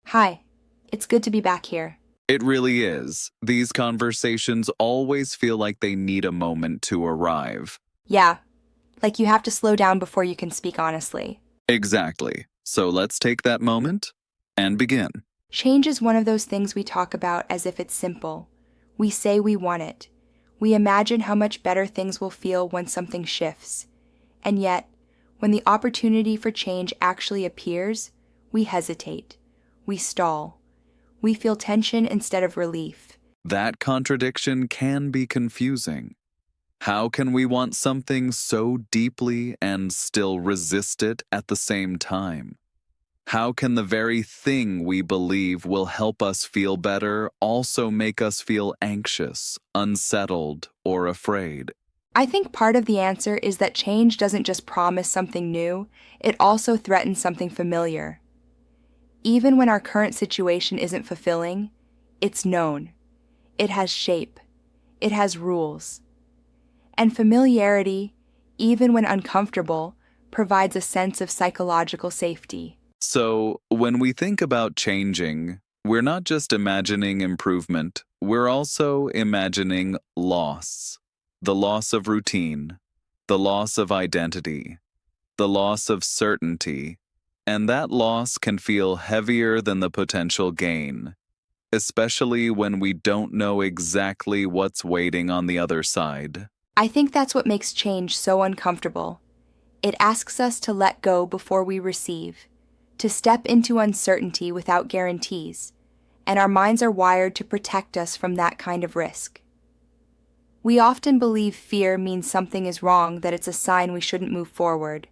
Hi, it's good to be back here. It really is. These conversations always feel like they need a moment to arrive. Yeah, like you have to slow down before you can speak honestly. Exactly. So let's take that moment and begin. Change is one of those things we talk about as if it's simple. We say we want it. We imagine how much better things will feel when something shifts. And yet, when the opportunity for change actually appears, we hesitate. We stall. We feel tension instead of relief. That contradiction can be confusing. How can we want something so deeply and still resist it at the same time? How can the very thing we believe will help us feel better also make us feel anxious, unsettled, or afraid? I think part of the answer is that change doesn't just promise something new, it also threatens something familiar. Even when our current situation isn't fulfilling, it's known. It has shape. It has rules. And familiarity, even when uncomfortable, provides a sense of psychological safety. So, when we think about changing, we're not just imagining improvement, we're also imagining loss. The loss of routine, the loss of identity, the loss of certainty, and that loss can feel heavier than the potential gain, especially when we don't know exactly what's waiting on the other side. I think that's what makes change so uncomfortable. It asks us to let go before we receive, to step into uncertainty without guarantees, and our minds are wired to protect us from that kind of risk. We often believe fear means something is wrong, that it's a sign we shouldn't move forward.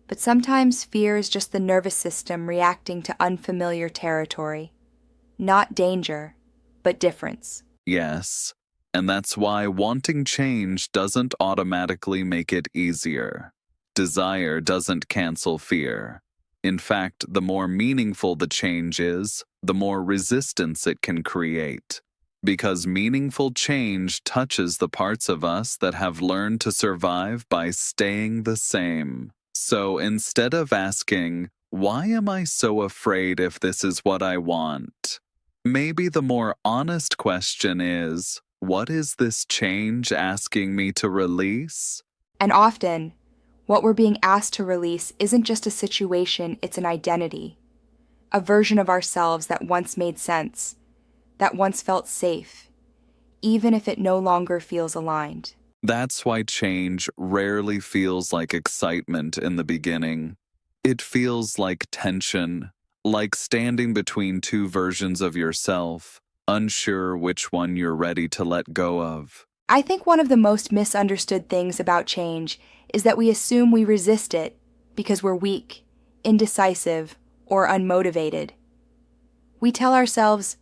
But sometimes fear is just the nervous system reacting to unfamiliar territory. Not danger, but difference. Yes, and that's why wanting change doesn't automatically make it easier. Desire doesn't cancel fear. In fact, the more meaningful the change is, the more resistance it can create. Because meaningful change touches the parts of us that have learned to survive by staying the same. So instead of asking, "Why am I so afraid if this is what I want?" maybe the more honest question is, what is this change asking me to release? And often, what we're being asked to release isn't just a situation, it's an identity. A version of ourselves that once made sense, that once felt safe, even if it no longer feels aligned. That's why change rarely feels like excitement in the beginning. It feels like tension, like standing between two versions of yourself, unsure which one you're ready to let go of. I think one of the most misunderstood things about change is that we assume we resist it because we're weak, indecisive, or unmotivated. We tell ourselves,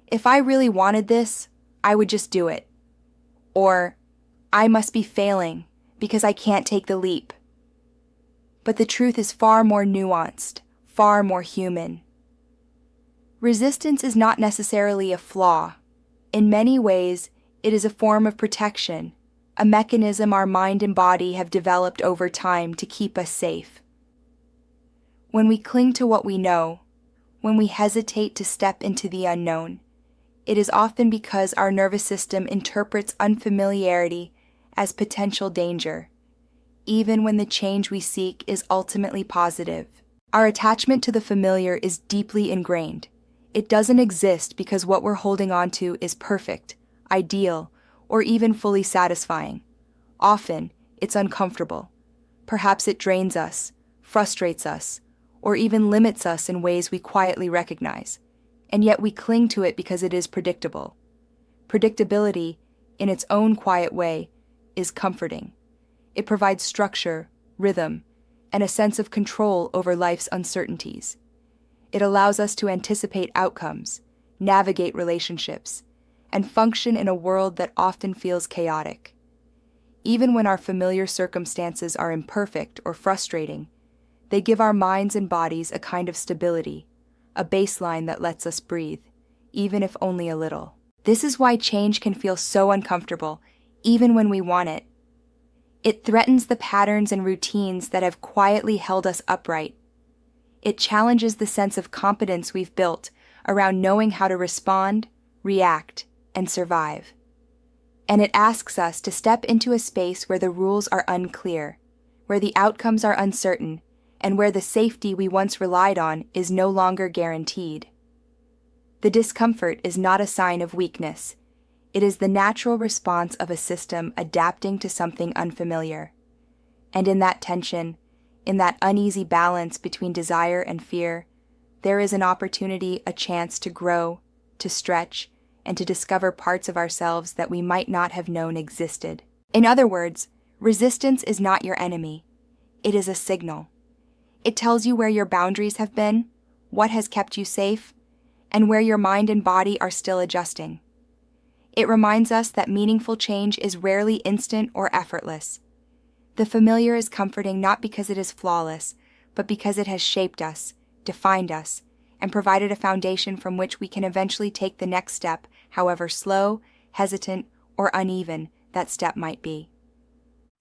if I really wanted this, I would just do it. Or, I must be failing because I can't take the leap. But the truth is far more nuanced, far more human. Resistance is not necessarily a flaw. In many ways, it is a form of protection, a mechanism our mind and body have developed over time to keep us safe. When we cling to what we know, when we hesitate to step into the unknown, it is often because our nervous system interprets unfamiliarity as potential danger, even when the change we seek is ultimately positive. Our attachment to the familiar is deeply ingrained. It doesn't exist because what we're holding on to is perfect, ideal, or even fully satisfying. Often, it's uncomfortable. Perhaps it drains us, frustrates us, or even limits us in ways we quietly recognize. And yet we cling to it because it is predictable. Predictability, in its own quiet way, is comforting. It provides structure, rhythm, and a sense of control over life's uncertainties. It allows us to anticipate outcomes, navigate relationships, and function in a world that often feels chaotic. Even when our familiar circumstances are imperfect or frustrating, they give our minds and bodies a kind of stability, a baseline that lets us breathe, even if only a little. This is why change can feel so uncomfortable, even when we want it. It threatens the patterns and routines that have quietly held us upright. It challenges the sense of competence we've built around knowing how to respond, react, and survive. And it asks us to step into a space where the rules are unclear, where the outcomes are uncertain, and where the safety we once relied on is no longer guaranteed. The discomfort is not a sign of weakness. It is the natural response of a system adapting to something unfamiliar. And in that tension, in that uneasy balance between desire and fear, there is an opportunity, a chance to grow, to stretch, and to discover parts of ourselves that we might not have known existed. In other words, resistance is not your enemy. It is a signal. It tells you where your boundaries have been, what has kept you safe, and where your mind and body are still adjusting. It reminds us that meaningful change is rarely instant or effortless. The familiar is comforting not because it is flawless, but because it has shaped us, defined us, and provided a foundation from which we can eventually take the next step, however slow, hesitant, or uneven that step might be.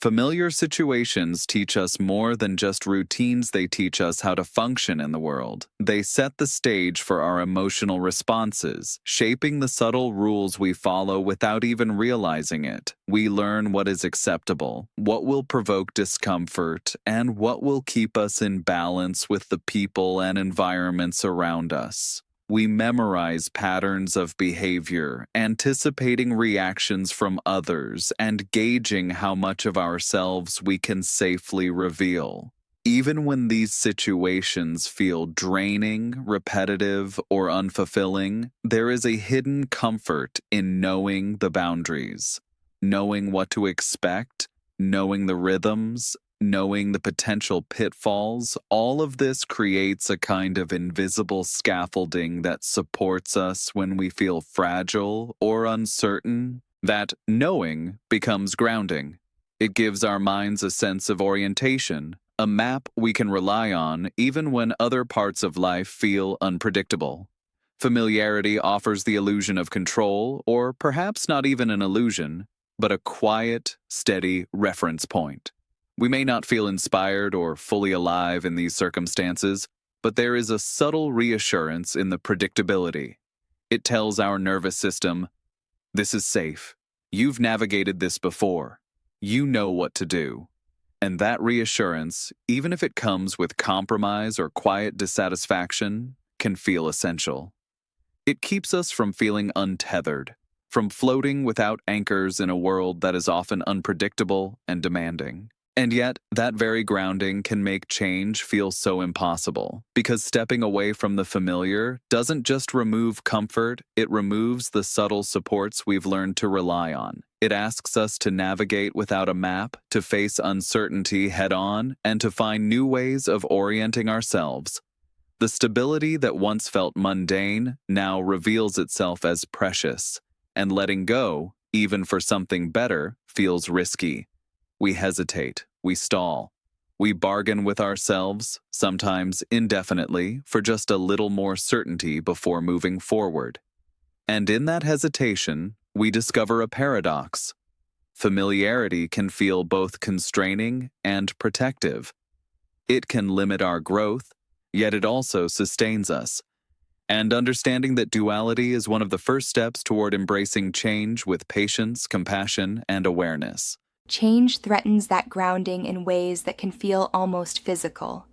Familiar situations teach us more than just routines. They teach us how to function in the world. They set the stage for our emotional responses, shaping the subtle rules we follow without even realizing it. We learn what is acceptable, what will provoke discomfort, and what will keep us in balance with the people and environments around us. We memorize patterns of behavior, anticipating reactions from others, and gauging how much of ourselves we can safely reveal. Even when these situations feel draining, repetitive, or unfulfilling, there is a hidden comfort in knowing the boundaries, knowing what to expect, knowing the rhythms, knowing the potential pitfalls. All of this creates a kind of invisible scaffolding that supports us when we feel fragile or uncertain. That knowing becomes grounding. It gives our minds a sense of orientation, a map we can rely on even when other parts of life feel unpredictable. Familiarity offers the illusion of control, or perhaps not even an illusion, but a quiet, steady reference point. We may not feel inspired or fully alive in these circumstances, but there is a subtle reassurance in the predictability. It tells our nervous system, this is safe. You've navigated this before. You know what to do. And that reassurance, even if it comes with compromise or quiet dissatisfaction, can feel essential. It keeps us from feeling untethered, from floating without anchors in a world that is often unpredictable and demanding. And yet, that very grounding can make change feel so impossible, because stepping away from the familiar doesn't just remove comfort, it removes the subtle supports we've learned to rely on. It asks us to navigate without a map, to face uncertainty head-on, and to find new ways of orienting ourselves. The stability that once felt mundane now reveals itself as precious, and letting go, even for something better, feels risky. We hesitate, we stall, we bargain with ourselves, sometimes indefinitely, for just a little more certainty before moving forward. And in that hesitation, we discover a paradox. Familiarity can feel both constraining and protective. It can limit our growth, yet it also sustains us. And understanding that duality is one of the first steps toward embracing change with patience, compassion, and awareness. Change threatens that grounding in ways that can feel almost physical.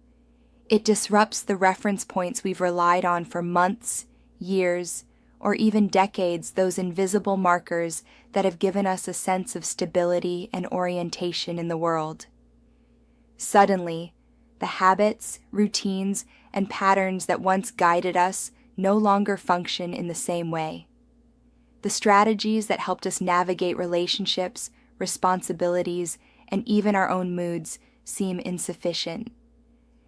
It disrupts the reference points we've relied on for months, years, or even decades, those invisible markers that have given us a sense of stability and orientation in the world. Suddenly, the habits, routines, and patterns that once guided us no longer function in the same way. The strategies that helped us navigate relationships, responsibilities, and even our own moods seem insufficient.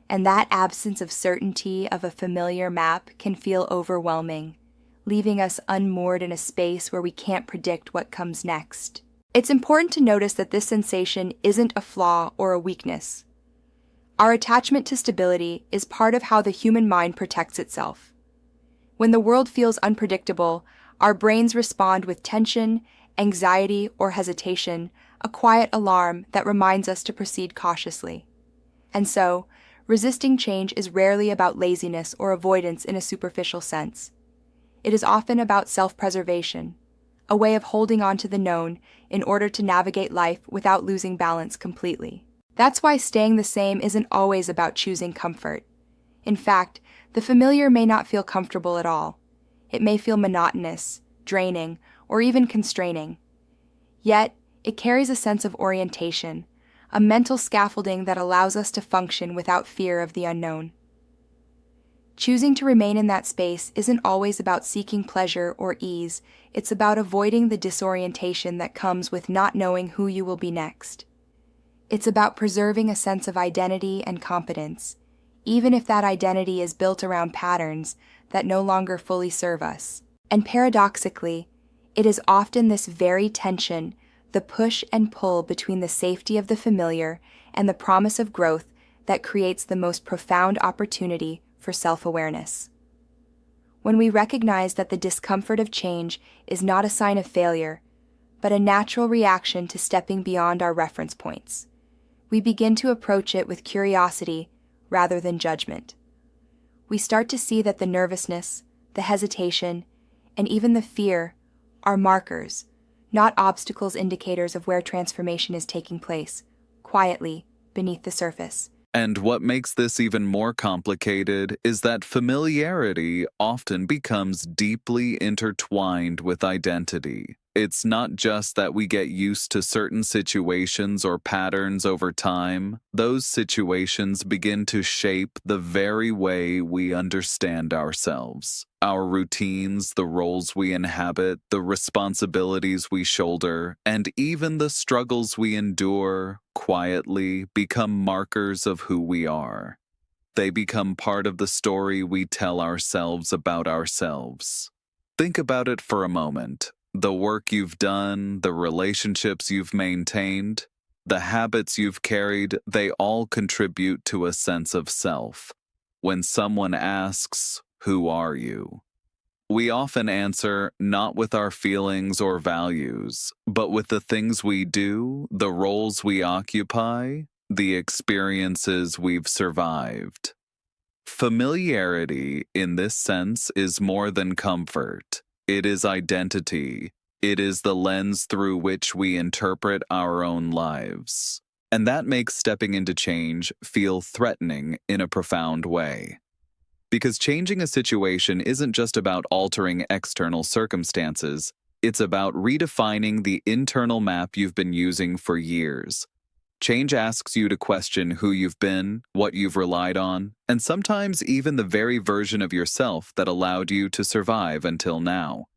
And that absence of certainty of a familiar map can feel overwhelming, leaving us unmoored in a space where we can't predict what comes next. It's important to notice that this sensation isn't a flaw or a weakness. Our attachment to stability is part of how the human mind protects itself. When the world feels unpredictable, our brains respond with tension, anxiety, or hesitation, a quiet alarm that reminds us to proceed cautiously. And so, resisting change is rarely about laziness or avoidance in a superficial sense. It is often about self-preservation, a way of holding on to the known in order to navigate life without losing balance completely. That's why staying the same isn't always about choosing comfort. In fact, the familiar may not feel comfortable at all. It may feel monotonous, draining, or even constraining. Yet, it carries a sense of orientation, a mental scaffolding that allows us to function without fear of the unknown. Choosing to remain in that space isn't always about seeking pleasure or ease, it's about avoiding the disorientation that comes with not knowing who you will be next. It's about preserving a sense of identity and competence, even if that identity is built around patterns that no longer fully serve us. And paradoxically, it is often this very tension, the push and pull between the safety of the familiar and the promise of growth, that creates the most profound opportunity for self-awareness. When we recognize that the discomfort of change is not a sign of failure, but a natural reaction to stepping beyond our reference points, we begin to approach it with curiosity rather than judgment. We start to see that the nervousness, the hesitation, and even the fear are markers, not obstacles, indicators of where transformation is taking place, quietly beneath the surface. And what makes this even more complicated is that familiarity often becomes deeply intertwined with identity. It's not just that we get used to certain situations or patterns over time. Those situations begin to shape the very way we understand ourselves. Our routines, the roles we inhabit, the responsibilities we shoulder, and even the struggles we endure quietly become markers of who we are. They become part of the story we tell ourselves about ourselves. Think about it for a moment. The work you've done, the relationships you've maintained, the habits you've carried, they all contribute to a sense of self. When someone asks, "Who are you?" we often answer not with our feelings or values, but with the things we do, the roles we occupy, the experiences we've survived. Familiarity, in this sense, is more than comfort. It is identity. It is the lens through which we interpret our own lives. And that makes stepping into change feel threatening in a profound way. Because changing a situation isn't just about altering external circumstances, it's about redefining the internal map you've been using for years. Change asks you to question who you've been, what you've relied on, and sometimes even the very version of yourself that allowed you to survive until now.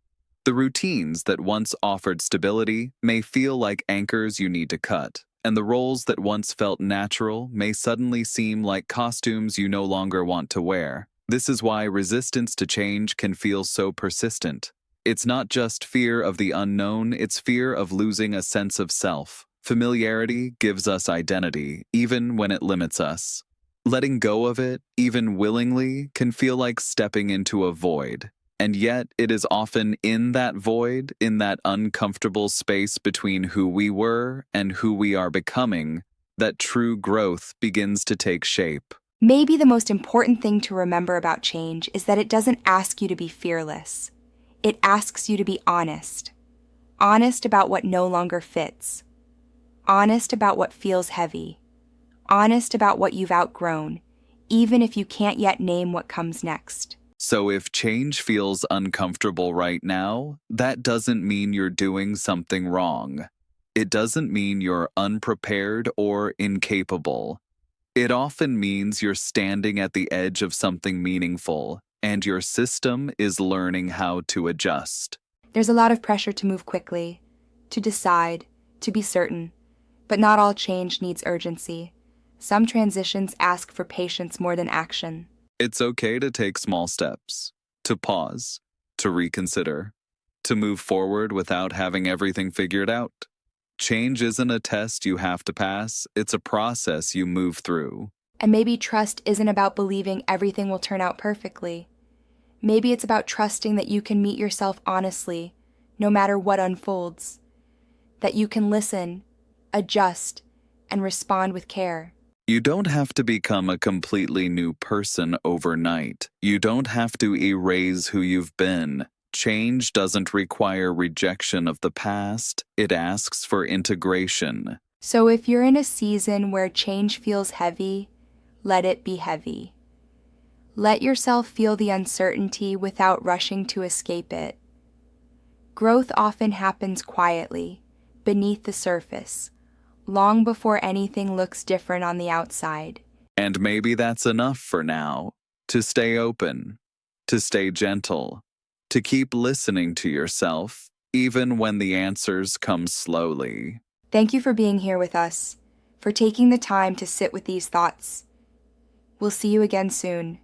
The routines that once offered stability may feel like anchors you need to cut, and the roles that once felt natural may suddenly seem like costumes you no longer want to wear. This is why resistance to change can feel so persistent. It's not just fear of the unknown, it's fear of losing a sense of self. Familiarity gives us identity, even when it limits us. Letting go of it, even willingly, can feel like stepping into a void. And yet, it is often in that void, in that uncomfortable space between who we were and who we are becoming, that true growth begins to take shape. Maybe the most important thing to remember about change is that it doesn't ask you to be fearless. It asks you to be honest. Honest about what no longer fits. Honest about what feels heavy. Honest about what you've outgrown, even if you can't yet name what comes next. So if change feels uncomfortable right now, that doesn't mean you're doing something wrong. It doesn't mean you're unprepared or incapable. It often means you're standing at the edge of something meaningful, and your system is learning how to adjust. There's a lot of pressure to move quickly, to decide, to be certain. But not all change needs urgency. Some transitions ask for patience more than action. It's okay to take small steps, to pause, to reconsider, to move forward without having everything figured out. Change isn't a test you have to pass, it's a process you move through. And maybe trust isn't about believing everything will turn out perfectly. Maybe it's about trusting that you can meet yourself honestly, no matter what unfolds. That you can listen, adjust, and respond with care. You don't have to become a completely new person overnight. You don't have to erase who you've been. Change doesn't require rejection of the past, it asks for integration. So if you're in a season where change feels heavy, let it be heavy. Let yourself feel the uncertainty without rushing to escape it. Growth often happens quietly, beneath the surface, long before anything looks different on the outside. And maybe that's enough for now. To stay open, to stay gentle, to keep listening to yourself, even when the answers come slowly. Thank you for being here with us, for taking the time to sit with these thoughts. We'll see you again soon.